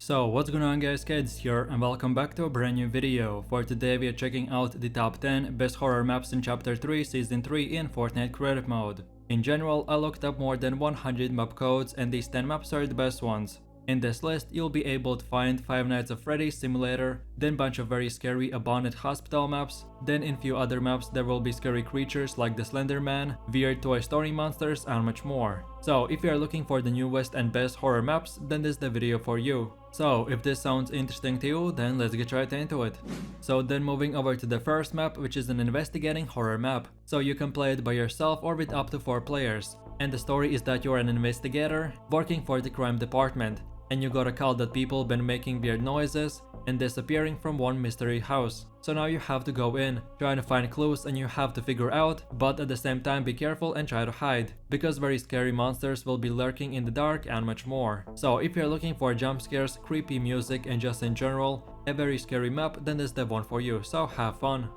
So what's going on guys, Kids here and welcome back to a brand new video. For today we are checking out the top 10 best horror maps in chapter 3 season 3 in Fortnite Creative mode. In general, I looked up more than 100 map codes and these 10 maps are the best ones. In this list, you'll be able to find Five Nights at Freddy's Simulator, then bunch of very scary abandoned hospital maps, then in few other maps there will be scary creatures like the Slender Man, weird Toy Story monsters and much more. So if you are looking for the newest and best horror maps, then this is the video for you. So if this sounds interesting to you, then let's get right into it. So then moving over to the first map, which is an investigating horror map. So you can play it by yourself or with up to 4 players. And the story is that you're an investigator working for the crime department. And you got a call that people been making weird noises and disappearing from one mystery house. So now you have to go in, trying to find clues and you have to figure out, but at the same time be careful and try to hide, because very scary monsters will be lurking in the dark and much more. So if you're looking for jump scares, creepy music and just in general, a very scary map, then this is the one for you, so have fun.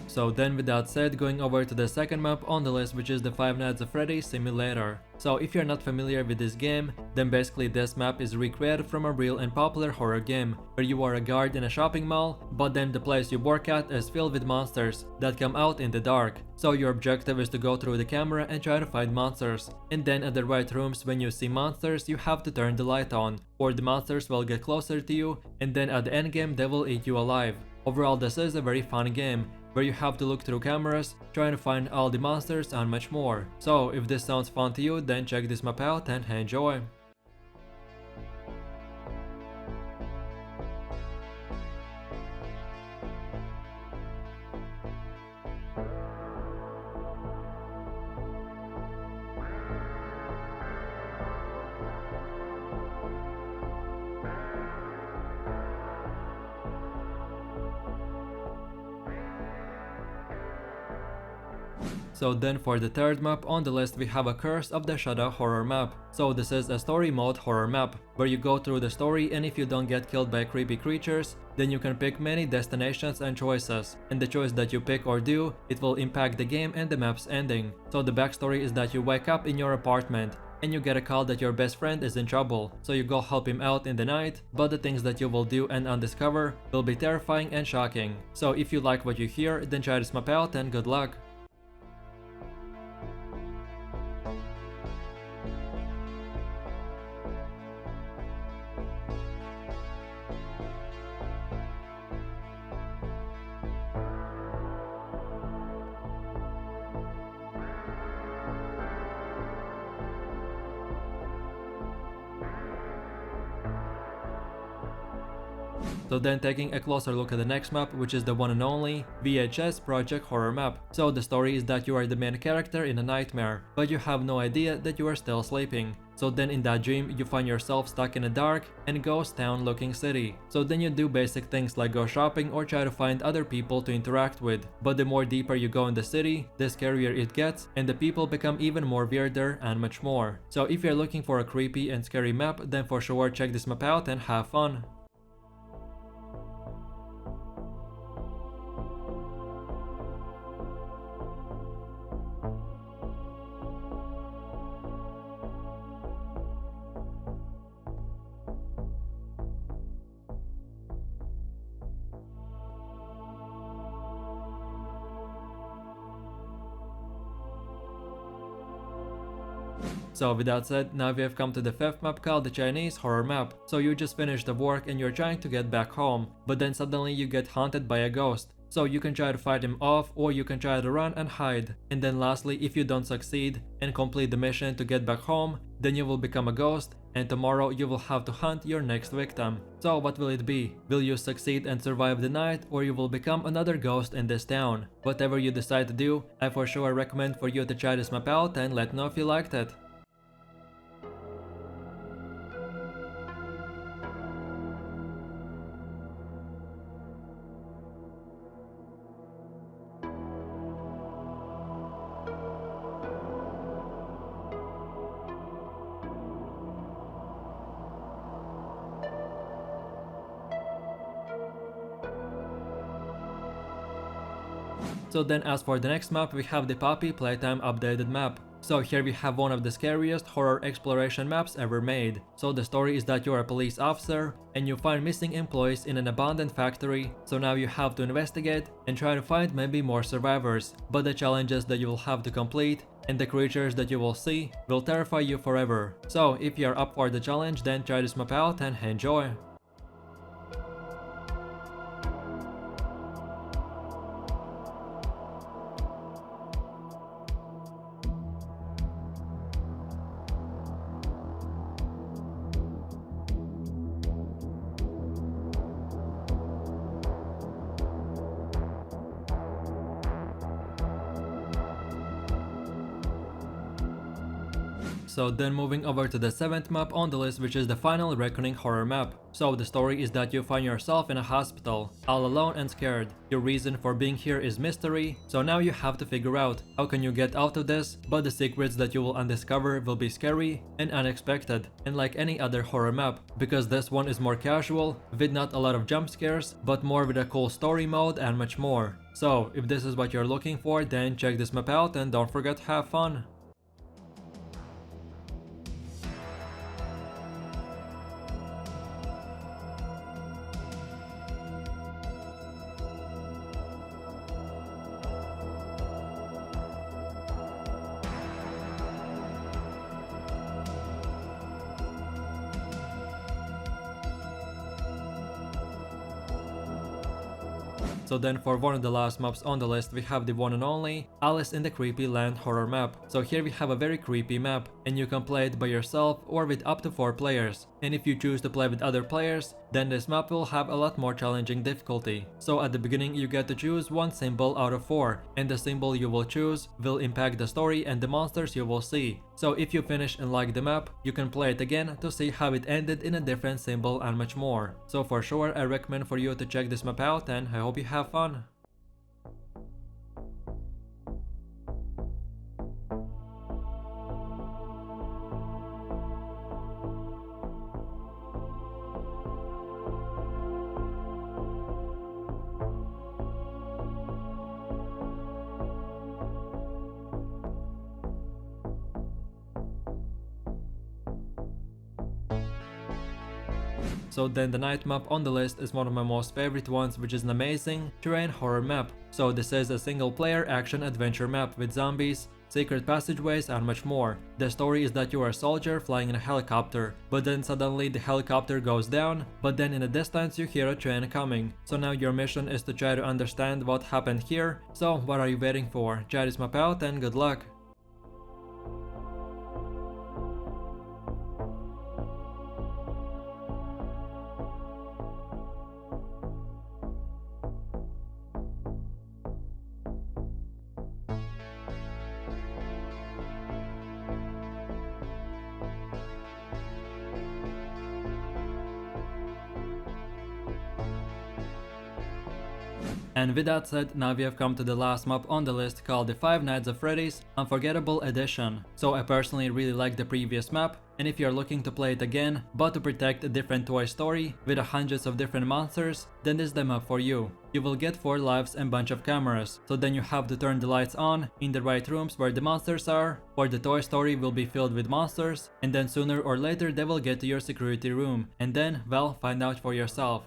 So then with that said, going over to the second map on the list, which is the Five Nights at Freddy's Simulator. So if you're not familiar with this game, then basically this map is recreated from a real and popular horror game, where you are a guard in a shopping mall, but then the place you work at is filled with monsters that come out in the dark. So your objective is to go through the camera and try to find monsters. And then at the right rooms, when you see monsters, you have to turn the light on, or the monsters will get closer to you, and then at the end game they will eat you alive. Overall, this is a very fun game, where you have to look through cameras, trying to find all the monsters and much more. So if this sounds fun to you, then check this map out and enjoy. So then for the third map on the list we have a Curse of the Shadow horror map. So this is a story mode horror map, where you go through the story and if you don't get killed by creepy creatures, then you can pick many destinations and choices. And the choice that you pick or do, it will impact the game and the map's ending. So the backstory is that you wake up in your apartment and you get a call that your best friend is in trouble, so you go help him out in the night, but the things that you will do and undiscover will be terrifying and shocking. So if you like what you hear, then try this map out and good luck. So then taking a closer look at the next map, which is the one and only VHS Project horror map. So the story is that you are the main character in a nightmare, but you have no idea that you are still sleeping. So then in that dream you find yourself stuck in a dark and ghost town looking city. So then you do basic things like go shopping or try to find other people to interact with. But the more deeper you go in the city, the scarier it gets and the people become even more weirder and much more. So if you're looking for a creepy and scary map, then for sure check this map out and have fun. So with that said, now we have come to the fifth map called the Chinese horror map. So you just finished the work and you're trying to get back home, but then suddenly you get haunted by a ghost. So you can try to fight him off or you can try to run and hide. And then lastly, if you don't succeed and complete the mission to get back home, then you will become a ghost and tomorrow you will have to hunt your next victim. So what will it be? Will you succeed and survive the night, or you will become another ghost in this town? Whatever you decide to do, I for sure recommend for you to try this map out and let me know if you liked it. So then as for the next map, we have the Poppy Playtime updated map. So here we have one of the scariest horror exploration maps ever made. So the story is that you're a police officer and you find missing employees in an abandoned factory. So now you have to investigate and try to find maybe more survivors. But the challenges that you will have to complete and the creatures that you will see will terrify you forever. So if you're up for the challenge, then try this map out and enjoy. So then moving over to the 7th map on the list, which is the final Reckoning horror map. So the story is that you find yourself in a hospital, all alone and scared. Your reason for being here is mystery, so now you have to figure out how can you get out of this, but the secrets that you will undiscover will be scary and unexpected, and like any other horror map, because this one is more casual, with not a lot of jump scares, but more with a cool story mode and much more. So if this is what you're looking for, then check this map out and don't forget to have fun. So then for one of the last maps on the list, we have the one and only Alice in the Creepy Land horror map. So here we have a very creepy map, and you can play it by yourself or with up to 4 players. And if you choose to play with other players, then this map will have a lot more challenging difficulty. So at the beginning you get to choose one symbol out of 4, and the symbol you will choose will impact the story and the monsters you will see. So if you finish and like the map, you can play it again to see how it ended in a different symbol and much more. So for sure I recommend for you to check this map out, and I hope you have fun. So then the night map on the list is one of my most favorite ones, which is an amazing terrain horror map. So this is a single player action adventure map with zombies, secret passageways and much more. The story is that you are a soldier flying in a helicopter, but then suddenly the helicopter goes down, but then in the distance you hear a train coming. So now your mission is to try to understand what happened here. So what are you waiting for? Try this map out and good luck. And with that said, now we have come to the last map on the list, called the Five Nights at Freddy's Unforgettable Edition. So I personally really like the previous map, and if you're looking to play it again, but to protect a different toy story with hundreds of different monsters, then this is the map for you. You will get 4 lives and bunch of cameras, so then you have to turn the lights on in the right rooms where the monsters are, or the toy story will be filled with monsters, and then sooner or later they will get to your security room, and then, well, find out for yourself.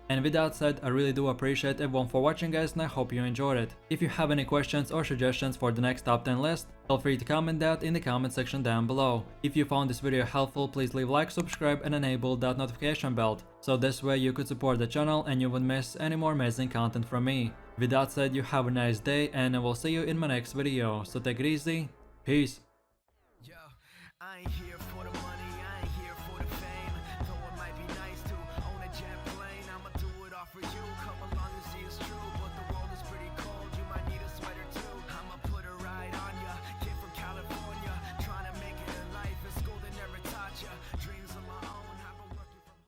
And with that said, I really do appreciate everyone for watching, guys, and I hope you enjoyed it. If you have any questions or suggestions for the next top 10 list, feel free to comment that in the comment section down below. If you found this video helpful, please leave a like, subscribe and enable that notification bell, so this way you could support the channel and you wouldn't miss any more amazing content from me. With that said, you have a nice day and I will see you in my next video, so take it easy, peace. Yo, I ain't here for the money, I ain't here for the fame.